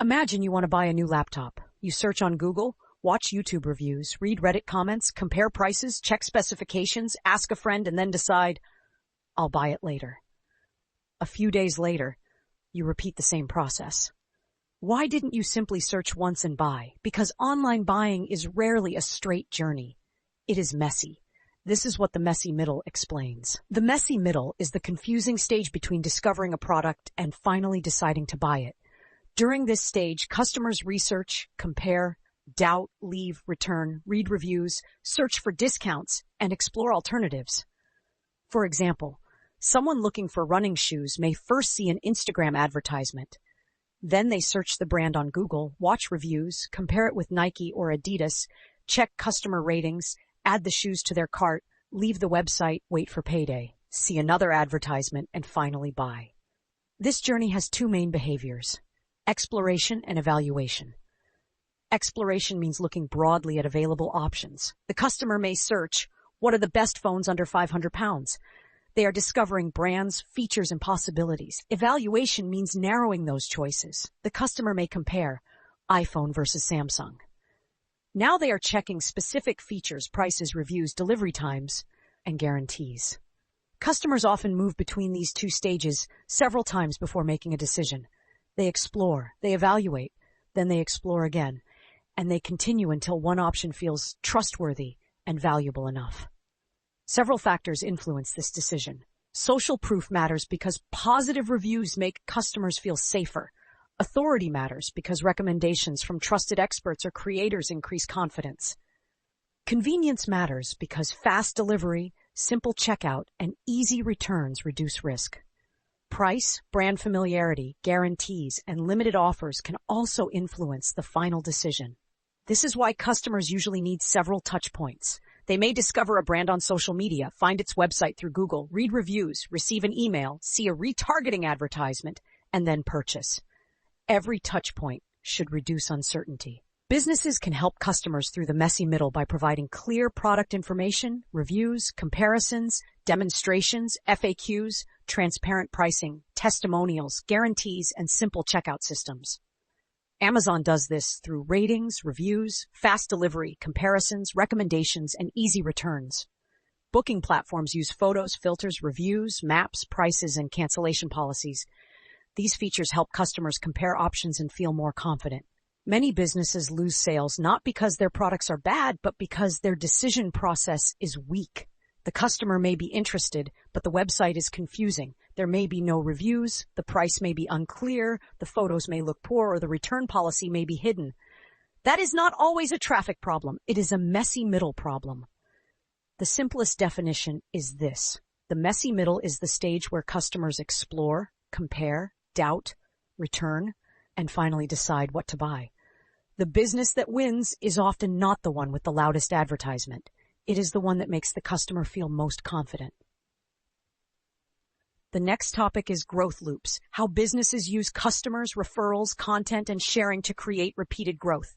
Imagine you want to buy a new laptop. You search on Google, watch YouTube reviews, read Reddit comments, compare prices, check specifications, ask a friend, and then decide, I'll buy it later. A few days later, you repeat the same process. Why didn't you simply search once and buy? Because online buying is rarely a straight journey. It is messy. This is what the messy middle explains. The messy middle is the confusing stage between discovering a product and finally deciding to buy it. During this stage, customers research, compare, doubt, leave, return, read reviews, search for discounts, and explore alternatives. For example, someone looking for running shoes may first see an Instagram advertisement. Then they search the brand on Google, watch reviews, compare it with Nike or Adidas, check customer ratings, add the shoes to their cart, leave the website, wait for payday, see another advertisement, and finally buy. This journey has two main behaviors: exploration and evaluation. Exploration means looking broadly at available options. The customer may search, what are the best phones under £500? They are discovering brands, features, and possibilities. Evaluation means narrowing those choices. The customer may compare iPhone versus Samsung. Now they are checking specific features, prices, reviews, delivery times, and guarantees. Customers often move between these two stages several times before making a decision. They explore, they evaluate, then they explore again, and they continue until one option feels trustworthy and valuable enough. Several factors influence this decision. Social proof matters because positive reviews make customers feel safer. Authority matters because recommendations from trusted experts or creators increase confidence. Convenience matters because fast delivery, simple checkout, and easy returns reduce risk. Price, brand familiarity, guarantees, and limited offers can also influence the final decision. This is why customers usually need several touch points. They may discover a brand on social media, find its website through Google, read reviews, receive an email, see a retargeting advertisement, and then purchase. Every touch point should reduce uncertainty. Businesses can help customers through the messy middle by providing clear product information, reviews, comparisons, demonstrations, FAQs, transparent pricing, testimonials, guarantees, and simple checkout systems. Amazon does this through ratings, reviews, fast delivery, comparisons, recommendations, and easy returns. Booking platforms use photos, filters, reviews, maps, prices, and cancellation policies. These features help customers compare options and feel more confident. Many businesses lose sales not because their products are bad, but because their decision process is weak. The customer may be interested, but the website is confusing. There may be no reviews, the price may be unclear, the photos may look poor, or the return policy may be hidden. That is not always a traffic problem. It is a messy middle problem. The simplest definition is this. The messy middle is the stage where customers explore, compare, doubt, return, and finally decide what to buy. The business that wins is often not the one with the loudest advertisement. It is the one that makes the customer feel most confident. The next topic is growth loops, how businesses use customers, referrals, content, and sharing to create repeated growth.